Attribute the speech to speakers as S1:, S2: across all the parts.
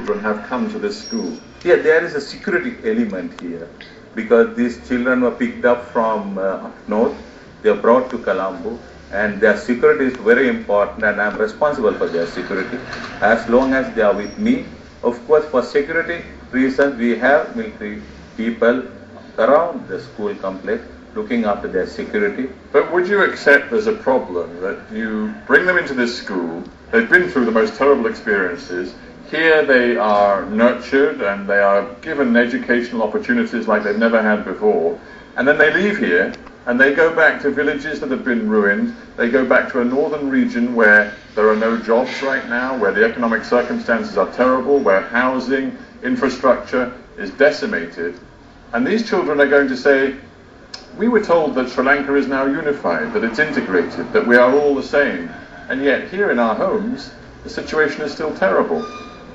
S1: children have come to this school?
S2: Yeah, there is a security element here because these children were picked up from north, they are brought to Colombo, and their security is very important, and I am responsible for their security as long as they are with me. Of course, for security reasons, we have military people around the school complex looking after their security.
S1: But would you accept there's a problem that you bring them into this school, they've been through the most terrible experiences, here they are nurtured and they are given educational opportunities like they've never had before, and then they leave here and they go back to villages that have been ruined, they go back to a northern region where there are no jobs right now, where the economic circumstances are terrible, where housing, infrastructure is decimated, and these children are going to say, we were told that Sri Lanka is now unified, that it's integrated, that we are all the same, and yet here in our homes, the situation is still terrible.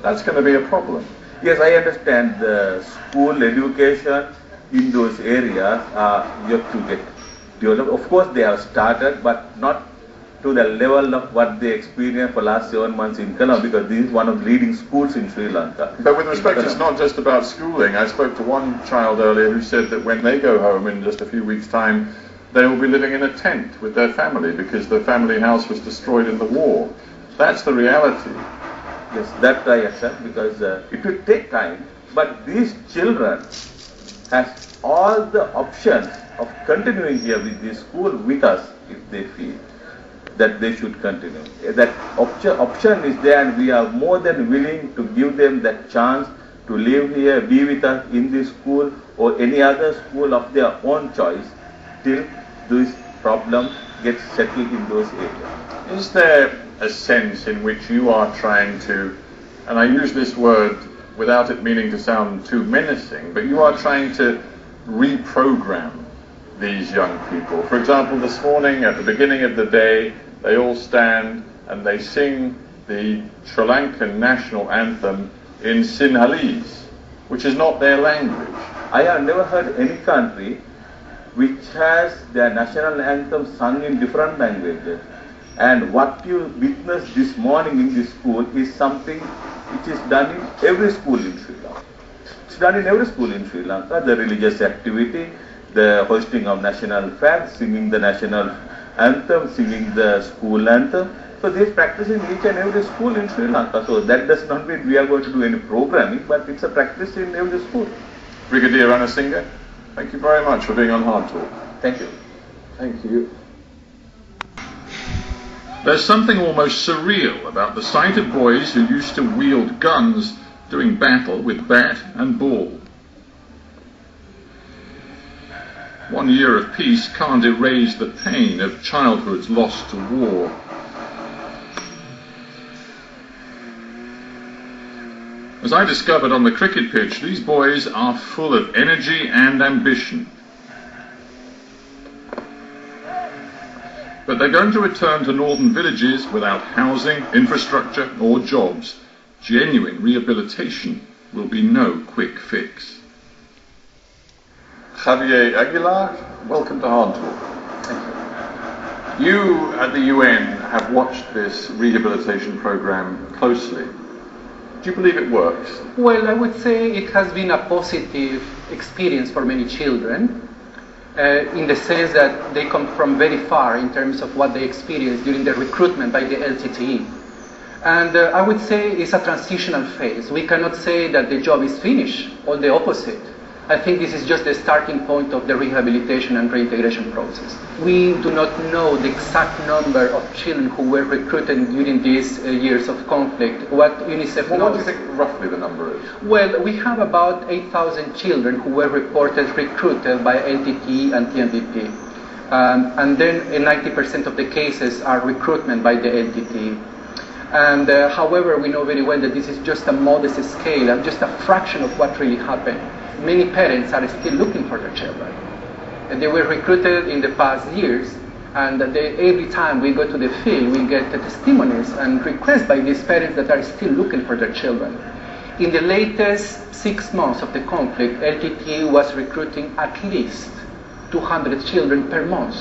S1: That's going to be a problem.
S2: Yes, I understand the school education in those areas you have to get developed. Of course, they have started, but not to the level of what they experienced for last 7 months in Colombo, because this is one of the leading schools in Sri Lanka.
S1: But with respect, it's not just about schooling. I spoke to one child earlier who said that when they go home in just a few weeks' time, they will be living in a tent with their family because their family house was destroyed in the war. That's the reality.
S2: Yes, that I accept, because it will take time. But these children has all the options of continuing here with this school with us if they feel that they should continue. That option is there, and we are more than willing to give them that chance to live here, be with us in this school or any other school of their own choice till this problem gets settled in those areas.
S1: Is there a sense in which you are trying to, and I use this word without it meaning to sound too menacing, but you are trying to reprogram these young people? For example, this morning at the beginning of the day, they all stand and they sing the Sri Lankan national anthem in Sinhalese, which is not their language.
S2: I have never heard any country which has their national anthem sung in different languages. And what you witnessed this morning in this school is something which is done in every school in Sri Lanka. It's done in every school in Sri Lanka, the religious activity, the hoisting of national flag, singing the national anthem, singing the school anthem. So this practice in each and every school in Sri Lanka. So that does not mean we are going to do any programming, but it's a practice in every school.
S1: Brigadier Ranasinghe, thank you very much for being on Hard Talk.
S2: Thank you.
S1: Thank you. There's something almost surreal about the sight of boys who used to wield guns doing battle with bat and ball. 1 year of peace can't erase the pain of childhoods lost to war. As I discovered on the cricket pitch, these boys are full of energy and ambition. But they're going to return to northern villages without housing, infrastructure or jobs. Genuine rehabilitation will be no quick fix. Javier Aguilar, welcome to Hard Talk. Thank you. You at the UN have watched this rehabilitation program closely. Do you believe it works?
S3: Well, I would say it has been a positive experience for many children. In the sense that they come from very far in terms of what they experienced during the recruitment by the LTTE. And I would say it's a transitional phase. We cannot say that the job is finished, or the opposite. I think this is just the starting point of the rehabilitation and reintegration process. We do not know the exact number of children who were recruited during these years of conflict. What UNICEF knows...
S1: What do you think roughly the number is?
S3: Well, we have about 8,000 children who were reported recruited by LTTE and TMPP. And then 90% of the cases are recruitment by the LTTE. And however, we know very well that this is just a modest scale and just a fraction of what really happened. Many parents are still looking for their children. And they were recruited in the past years, and every time we go to the field, we get testimonies and requests by these parents that are still looking for their children. In the latest 6 months of the conflict, LTTE was recruiting at least 200 children per month,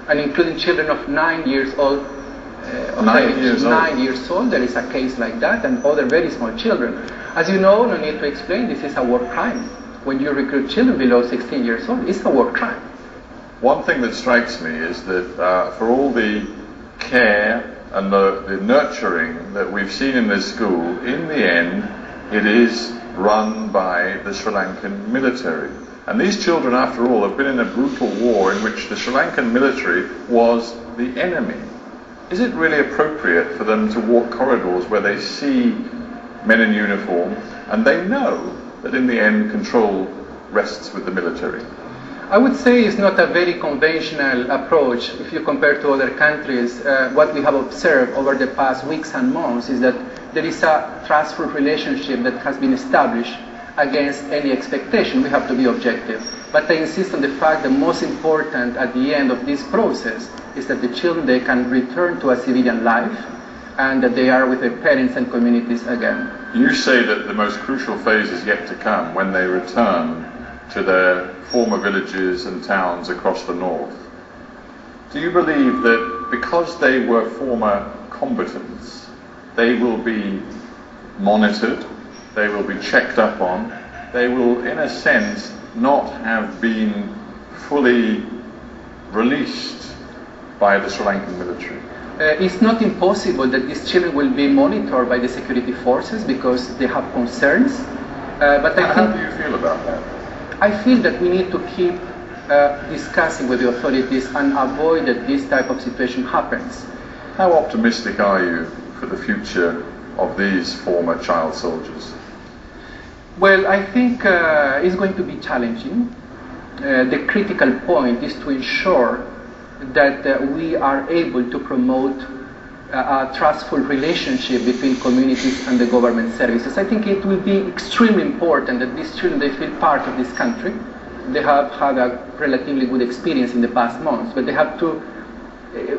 S3: and including children of 9 years old
S1: 9 years old.
S3: 9 years old, there is a case like that, and other very small children. As you know, no need to explain, this is a war crime. When you recruit children below 16 years old, it's a war crime.
S1: One thing that strikes me is that for all the care and the nurturing that we've seen in this school, in the end, it is run by the Sri Lankan military. And these children, after all, have been in a brutal war in which the Sri Lankan military was the enemy. Is it really appropriate for them to walk corridors where they see men in uniform and they know that in the end control rests with the military?
S3: I would say it's not a very conventional approach if you compare to other countries. What we have observed over the past weeks and months is that there is a trustful relationship that has been established against any expectation. We have to be objective. But I insist on the fact that most important at the end of this process is that the children, they can return to a civilian life and that they are with their parents and communities again.
S1: You say that the most crucial phase is yet to come when they return to their former villages and towns across the north. Do you believe that because they were former combatants, they will be monitored, they will be checked up on, they will, in a sense, not have been fully released by the Sri Lankan military?
S3: It's not impossible that these children will be monitored by the security forces because they have concerns. But
S1: How do you feel about that?
S3: I feel that we need to keep discussing with the authorities and avoid that this type of situation happens.
S1: How optimistic are you for the future of these former child soldiers?
S3: Well, I think it's going to be challenging. The critical point is to ensure that we are able to promote a trustful relationship between communities and the government services. I think it will be extremely important that these children, they feel part of this country. They have had a relatively good experience in the past months, but they have to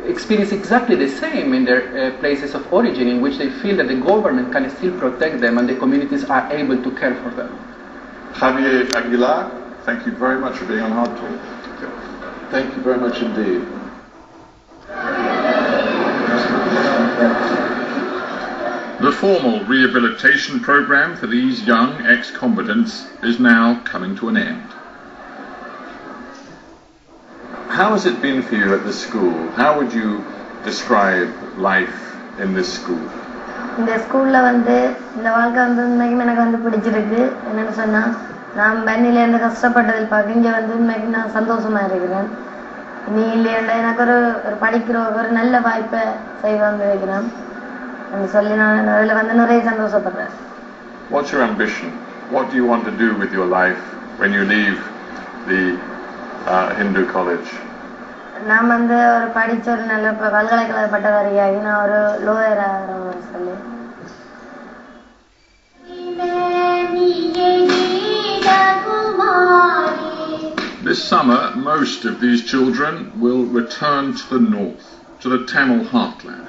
S3: experience exactly the same in their places of origin, in which they feel that the government can still protect them and the communities are able to care for them.
S1: Javier Aguilar, thank you very much for being on Hard Talk.
S4: Thank you very much indeed.
S1: The formal rehabilitation program for these young ex-combatants is now coming to an end. How has it been for you at the school? How would you describe life in this school?
S5: இந்த ஸ்கூல்ல இந்த வாழ்க்கை உண்மைக்கும் எனக்கு பிடிச்சிருக்கு. என்னன்னு சொன்னா, நான் பன்னில இருந்து கஷ்டப்பட்டதில் பார்க்க இங்க உண்மைக்கு நான் சந்தோஷமா இருக்கிறேன். நீ இல்லையா எனக்கு ஒரு படிக்கிற ஒரு நல்ல வாய்ப்பை செய்வாங்க வைக்கிறேன் சொல்லி நான் அதில் நிறைய சந்தோஷப்படுறேன்.
S1: What's your ambition? What do you want to do with your life when you leave the Hindu college?
S5: நான் ஒரு படிச்ச ஒரு நல்ல பல்கலைக்கழக பட்டதாரியாகி நான் ஒரு லோயர் ஆகிறேன் சொல்லி.
S1: This summer, most of these children will return to the north, to the Tamil heartland.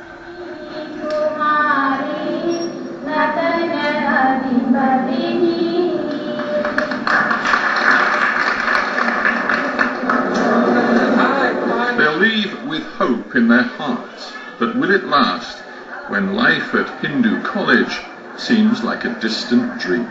S1: They'll leave with hope in their hearts, but will it last when life at Hindu College seems like a distant dream?